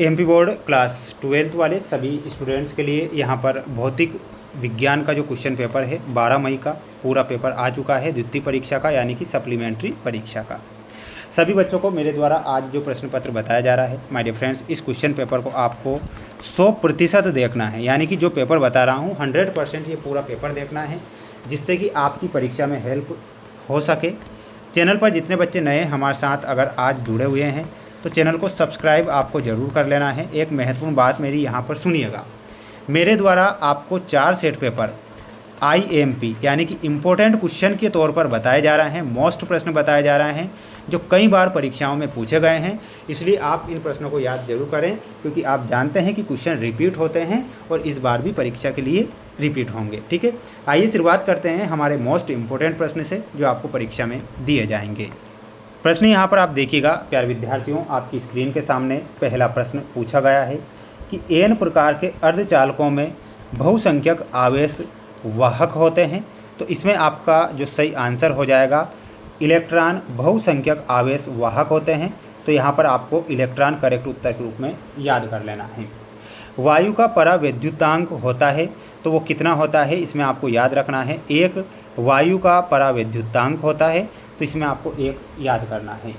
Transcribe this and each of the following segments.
MP board class 12th वाले सभी students के लिए यहाँ पर भौतिक विज्ञान का जो क्वेश्चन पेपर है 12 मई का पूरा पेपर आ चुका है, द्वितीय परीक्षा का यानी कि सप्लीमेंट्री परीक्षा का। सभी बच्चों को मेरे द्वारा आज जो प्रश्न पत्र बताया जा रहा है माय डियर फ्रेंड्स, इस क्वेश्चन पेपर को आपको 100% देखना है, यानी कि जो पेपर बता रहा हूँ 100% ये पूरा पेपर देखना है, जिससे कि आपकी परीक्षा में हेल्प हो सके। चैनल पर जितने बच्चे नए हमारे साथ अगर आज जुड़े हुए हैं तो चैनल को सब्सक्राइब आपको ज़रूर कर लेना है। एक महत्वपूर्ण बात मेरी यहाँ पर सुनिएगा, मेरे द्वारा आपको 4 सेट पेपर IMP यानी कि इम्पोर्टेंट क्वेश्चन के तौर पर बताए जा रहे हैं, मोस्ट प्रश्न बताए जा रहे हैं जो कई बार परीक्षाओं में पूछे गए हैं। इसलिए आप इन प्रश्नों को याद जरूर करें, क्योंकि आप जानते हैं कि क्वेश्चन रिपीट होते हैं और इस बार भी परीक्षा के लिए रिपीट होंगे। ठीक है, आइए शुरुआत करते हैं हमारे मोस्ट इम्पोर्टेंट प्रश्न से जो आपको परीक्षा में दिए जाएंगे। प्रश्न यहाँ पर आप देखिएगा प्यारे विद्यार्थियों, आपकी स्क्रीन के सामने पहला प्रश्न पूछा गया है कि n प्रकार के अर्धचालकों में बहुसंख्यक आवेश वाहक होते हैं। तो इसमें आपका जो सही आंसर हो जाएगा इलेक्ट्रॉन बहुसंख्यक आवेश वाहक होते हैं। तो यहाँ पर आपको इलेक्ट्रॉन करेक्ट उत्तर के रूप में याद कर लेना है। वायु का परावैद्युतांक होता है, तो वो कितना होता है इसमें आपको याद रखना है। 1 वायु का परावैद्युतांक होता है, तो इसमें आपको 1 याद करना है।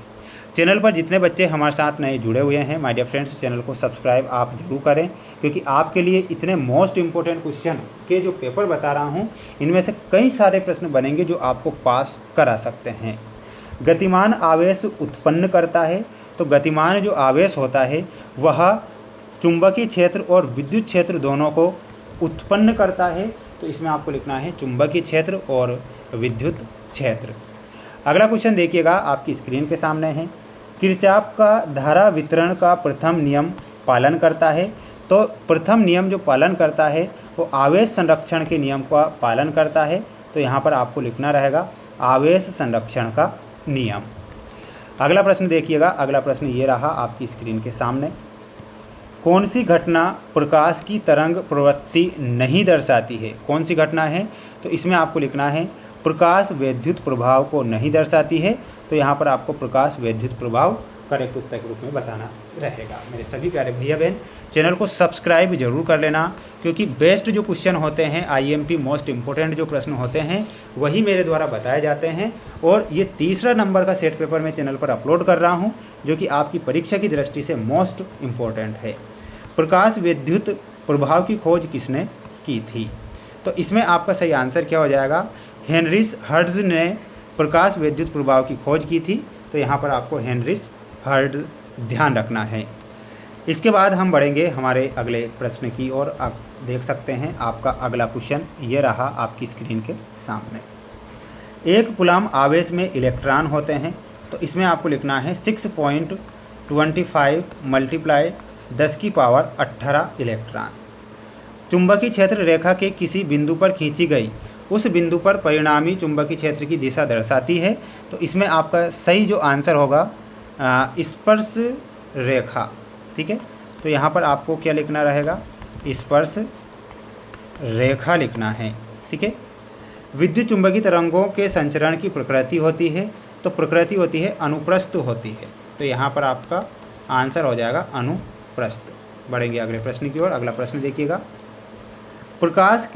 चैनल पर जितने बच्चे हमारे साथ नए जुड़े हुए हैं माय डियर फ्रेंड्स, चैनल को सब्सक्राइब आप जरूर करें, क्योंकि आपके लिए इतने मोस्ट इम्पोर्टेंट क्वेश्चन के जो पेपर बता रहा हूं इनमें से कई सारे प्रश्न बनेंगे जो आपको पास करा सकते हैं। गतिमान आवेश उत्पन्न करता है, तो गतिमान जो आवेश होता है वह चुंबकीय क्षेत्र और विद्युत क्षेत्र दोनों को उत्पन्न करता है। तो इसमें आपको लिखना है चुंबकीय क्षेत्र और विद्युत क्षेत्र। अगला क्वेश्चन देखिएगा, आपकी स्क्रीन के सामने है। किरचॉफ का धारा वितरण का प्रथम नियम पालन करता है, तो प्रथम नियम जो पालन करता है वो आवेश संरक्षण के नियम का पालन करता है। तो यहाँ पर आपको लिखना रहेगा आवेश संरक्षण का नियम। अगला प्रश्न देखिएगा, अगला प्रश्न ये रहा आपकी स्क्रीन के सामने। कौन सी घटना प्रकाश की तरंग प्रवृत्ति नहीं दर्शाती है? कौन सी घटना है? तो इसमें आपको लिखना है प्रकाश वैद्युत प्रभाव को नहीं दर्शाती है। तो यहाँ पर आपको प्रकाश वैद्युत प्रभाव करेक्ट उत्तर के रूप में बताना रहेगा। मेरे सभी प्यारे भैया बहन, चैनल को सब्सक्राइब जरूर कर लेना, क्योंकि बेस्ट जो क्वेश्चन होते हैं IMP मोस्ट इम्पोर्टेंट जो प्रश्न होते हैं वही मेरे द्वारा बताए जाते हैं। और ये तीसरा नंबर का सेट पेपर मैं चैनल पर अपलोड कर रहा हूँ, जो कि आपकी परीक्षा की दृष्टि से मोस्ट इम्पोर्टेंट है। प्रकाश वैद्युत प्रभाव की खोज किसने की थी? तो इसमें आपका सही आंसर क्या हो जाएगा? हेनरिच हर्ट्ज ने प्रकाश वैद्युत प्रभाव की खोज की थी। तो यहाँ पर आपको हेनरिच हर्ट्ज ध्यान रखना है। इसके बाद हम बढ़ेंगे हमारे अगले प्रश्न की ओर। आप देख सकते हैं आपका अगला क्वेश्चन ये रहा आपकी स्क्रीन के सामने। 1 कूलम्ब आवेश में इलेक्ट्रॉन होते हैं, तो इसमें आपको लिखना है 6.25 मल्टीप्लाई 10⁻18 इलेक्ट्रॉन। चुंबकीय क्षेत्र रेखा के किसी बिंदु पर खींची गई, उस बिंदु पर परिणामी चुंबकीय क्षेत्र की दिशा दर्शाती है। तो इसमें आपका सही जो आंसर होगा स्पर्श रेखा। ठीक है, तो यहाँ पर आपको क्या लिखना रहेगा? स्पर्श रेखा लिखना है। ठीक है, विद्युत चुंबकीय तरंगों के संचरण की प्रकृति होती है, तो प्रकृति होती है अनुप्रस्थ होती है। तो यहाँ पर आपका आंसर हो जाएगा अनुप्रस्थ। बढ़ेंगे अगले प्रश्न की ओर। अगला प्रश्न देखिएगा। प्रकाश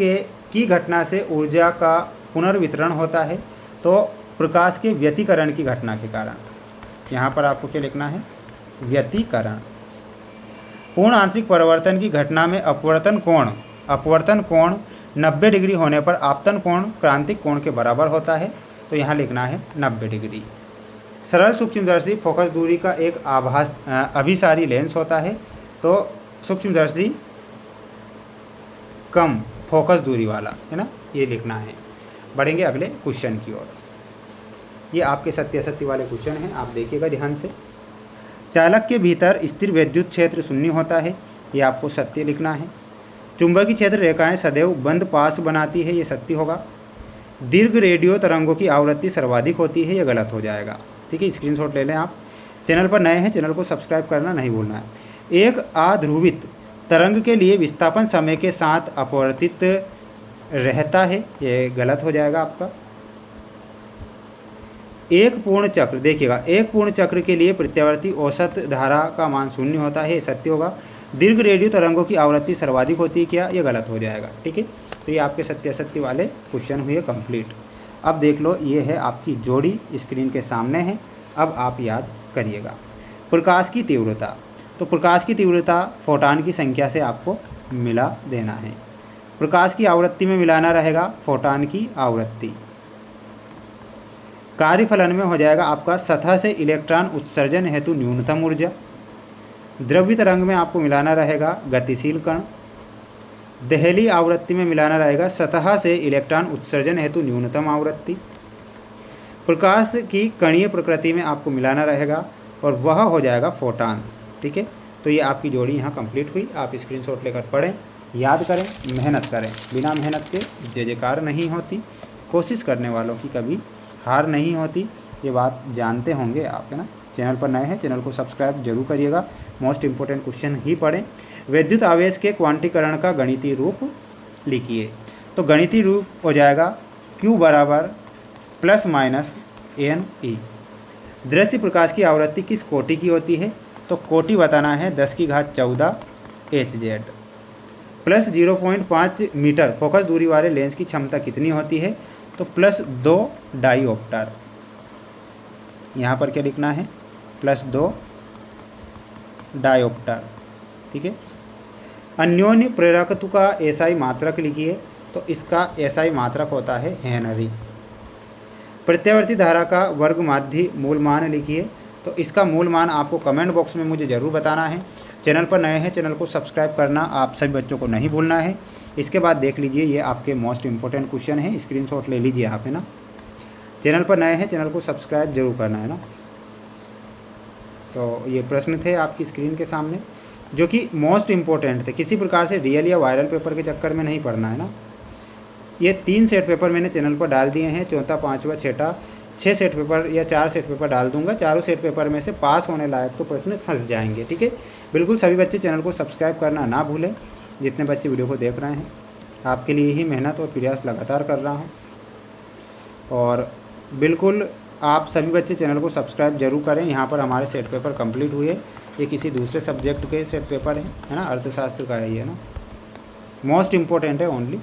की घटना से ऊर्जा का पुनर्वितरण होता है, तो प्रकाश के व्यतिकरण की घटना के कारण। यहाँ पर आपको क्या लिखना है? व्यतिकरण। पूर्ण आंतरिक परिवर्तन की घटना में अपवर्तन कोण 90 डिग्री होने पर आपतन कोण क्रांतिक कोण के बराबर होता है। तो यहाँ लिखना है 90 डिग्री। सरल सूक्ष्मदर्शी फोकस दूरी का एक अभिसारी लेंस होता है, तो सूक्ष्मदर्शी कम फोकस दूरी वाला है ना, ये लिखना है। बढ़ेंगे अगले क्वेश्चन की ओर। ये आपके सत्य असत्य वाले क्वेश्चन हैं, आप देखिएगा ध्यान से। चालक के भीतर स्थिर विद्युत क्षेत्र शून्य होता है, ये आपको सत्य लिखना है। चुंबकीय क्षेत्र रेखाएं सदैव बंद पास बनाती है, ये सत्य होगा। दीर्घ रेडियो तरंगों की आवृत्ति सर्वाधिक होती है, ये गलत हो जाएगा। ठीक है, स्क्रीनशॉट ले लें आप। चैनल पर नए हैं, चैनल को सब्सक्राइब करना नहीं भूलना है। एक अध्रुवित तरंग के लिए विस्थापन समय के साथ अपवर्तित रहता है, ये गलत हो जाएगा आपका। एक पूर्ण चक्र, देखिएगा, एक पूर्ण चक्र के लिए प्रत्यावर्ती औसत धारा का मान 0 होता है, ये सत्य होगा। दीर्घ रेडियो तरंगों की आवृत्ति सर्वाधिक होती है क्या, ये गलत हो जाएगा। ठीक है, तो ये आपके सत्य असत्य वाले क्वेश्चन हुए कंप्लीट। अब देख लो, ये है आपकी जोड़ी, स्क्रीन के सामने है। अब आप याद करिएगा। प्रकाश की तीव्रता, तो प्रकाश की तीव्रता फोटान की संख्या से आपको मिला देना है। प्रकाश की आवृत्ति में मिलाना रहेगा फोटान की आवृत्ति। कार्यफलन में हो जाएगा आपका सतह से इलेक्ट्रॉन उत्सर्जन हेतु न्यूनतम ऊर्जा। द्रव्य तरंग में आपको मिलाना रहेगा गतिशील कण। दहली आवृत्ति में मिलाना रहेगा सतह से इलेक्ट्रॉन उत्सर्जन हेतु न्यूनतम आवृत्ति। प्रकाश की कणीय प्रकृति में आपको मिलाना रहेगा और वह हो जाएगा फोटान। ठीक है, तो ये आपकी जोड़ी यहाँ कंप्लीट हुई। आप स्क्रीनशॉट लेकर पढ़ें, याद करें, मेहनत करें। बिना मेहनत के जय जयकार नहीं होती। कोशिश करने वालों की कभी हार नहीं होती, ये बात जानते होंगे आप, है ना। चैनल पर नए हैं, चैनल को सब्सक्राइब जरूर करिएगा। मोस्ट इंपॉर्टेंट क्वेश्चन ही पढ़ें। विद्युत आवेश के क्वांटीकरण का गणितीय रूप लिखिए। तो गणितीय रूप हो जाएगा Q बराबर ±NE। दृश्य प्रकाश की आवृत्ति किस कोटि की होती है, तो कोटि बताना है 10⁻14 Hz। प्लस 0.5 मीटर फोकस दूरी वाले लेंस की क्षमता कितनी होती है, तो +2 डायोप्टर। यहाँ पर क्या लिखना है, +2 डायोप्टर। ठीक है। अन्योन्य प्रेरकत्व का एसआई मात्रक लिखिए। तो इसका एसआई मात्रक होता है हेनरी। प्रत्यावर्ती धारा का वर्ग माध्य मूल मान लिखिए। तो इसका मूल मान आपको कमेंट बॉक्स में मुझे ज़रूर बताना है। चैनल पर नए हैं, चैनल को सब्सक्राइब करना आप सभी बच्चों को नहीं भूलना है। इसके बाद देख लीजिए, ये आपके मोस्ट इंपॉर्टेंट क्वेश्चन है, स्क्रीनशॉट ले लीजिए आप, है ना। चैनल पर नए हैं, चैनल को सब्सक्राइब जरूर करना है ना। तो ये प्रश्न थे आपकी स्क्रीन के सामने, जो कि मोस्ट इम्पोर्टेंट थे। किसी प्रकार से रियल या वायरल पेपर के चक्कर में नहीं पढ़ना है ना। ये 3 सेट पेपर मैंने चैनल पर डाल दिए हैं, चौथा, पाँचवा, छठा, 6 सेट पेपर या 4 सेट पेपर डाल दूंगा। चारों सेट पेपर में से पास होने लायक तो प्रश्न फंस जाएंगे। ठीक है, बिल्कुल सभी बच्चे चैनल को सब्सक्राइब करना ना भूलें। जितने बच्चे वीडियो को देख रहे हैं, आपके लिए ही मेहनत और प्रयास लगातार कर रहा हूँ। और बिल्कुल आप सभी बच्चे चैनल को सब्सक्राइब जरूर करें। यहाँ पर हमारे सेट पेपर कंप्लीट हुए। ये किसी दूसरे सब्जेक्ट के सेट पेपर है ना, अर्थशास्त्र का है ये ना। मोस्ट इम्पोर्टेंट है ओनली।